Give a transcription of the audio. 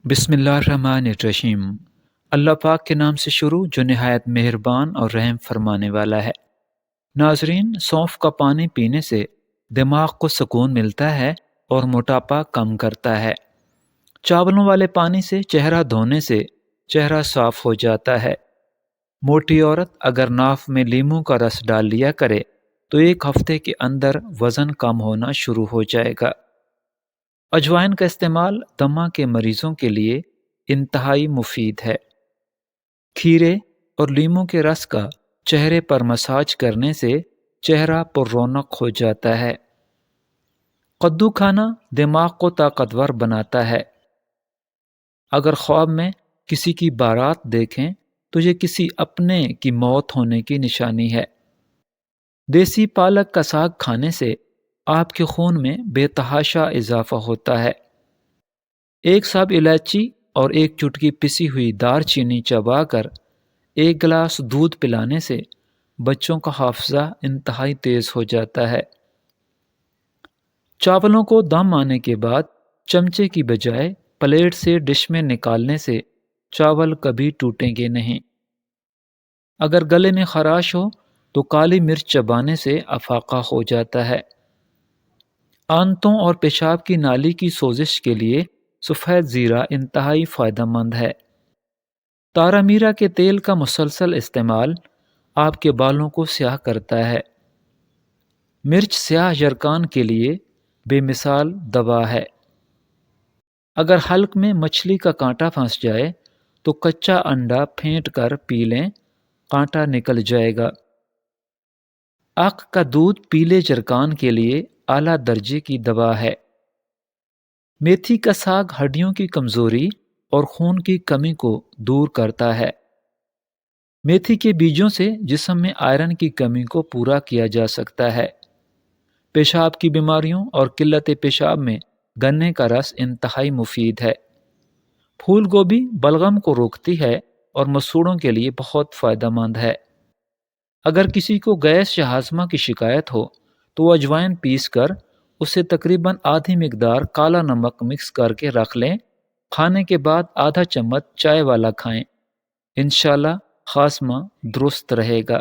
بسم اللہ الرحمن الرحیم۔ اللہ پاک کے نام سے شروع جو نہایت مہربان اور رحم فرمانے والا ہے۔ ناظرین، سونف کا پانی پینے سے دماغ کو سکون ملتا ہے اور موٹاپا کم کرتا ہے۔ چاولوں والے پانی سے چہرہ دھونے سے چہرہ صاف ہو جاتا ہے۔ موٹی عورت اگر ناف میں لیموں کا رس ڈال لیا کرے تو ایک ہفتے کے اندر وزن کم ہونا شروع ہو جائے گا۔ اجوائن کا استعمال دمہ کے مریضوں کے لیے انتہائی مفید ہے۔ کھیرے اور لیموں کے رس کا چہرے پر مساج کرنے سے چہرہ پر رونق ہو جاتا ہے۔ کدو کھانا دماغ کو طاقتور بناتا ہے۔ اگر خواب میں کسی کی بارات دیکھیں تو یہ کسی اپنے کی موت ہونے کی نشانی ہے۔ دیسی پالک کا ساگ کھانے سے آپ کے خون میں بے تحاشا اضافہ ہوتا ہے۔ ایک ساب الائچی اور ایک چٹکی پسی ہوئی دار چینی چبا کر ایک گلاس دودھ پلانے سے بچوں کا حافظہ انتہائی تیز ہو جاتا ہے۔ چاولوں کو دم آنے کے بعد چمچے کی بجائے پلیٹ سے ڈش میں نکالنے سے چاول کبھی ٹوٹیں گے نہیں۔ اگر گلے میں خراش ہو تو کالی مرچ چبانے سے افاقہ ہو جاتا ہے۔ آنتوں اور پیشاب کی نالی کی سوزش کے لیے سفید زیرہ انتہائی فائدہ مند ہے۔ تارا میرا کے تیل کا مسلسل استعمال آپ کے بالوں کو سیاہ کرتا ہے۔ مرچ سیاہ یرقان کے لیے بے مثال دوا ہے۔ اگر حلق میں مچھلی کا کانٹا پھنس جائے تو کچا انڈا پھینٹ کر پی لیں، کانٹا نکل جائے گا۔ آنکھ کا دودھ پیلے جرکان کے لیے اعلیٰ درجے کی دوا ہے۔ میتھی کا ساگ ہڈیوں کی کمزوری اور خون کی کمی کو دور کرتا ہے۔ میتھی کے بیجوں سے جسم میں آئرن کی کمی کو پورا کیا جا سکتا ہے۔ پیشاب کی بیماریوں اور قلت پیشاب میں گنے کا رس انتہائی مفید ہے۔ پھول گوبھی بلغم کو روکتی ہے اور مسوڑوں کے لیے بہت فائدہ مند ہے۔ اگر کسی کو گیس یا ہاضمہ کی شکایت ہو تو وہ اجوائن پیس کر اسے تقریباً آدھی مقدار کالا نمک مکس کر کے رکھ لیں، کھانے کے بعد آدھا چمچ چائے والا کھائیں، انشاءاللہ ہاضمہ درست رہے گا۔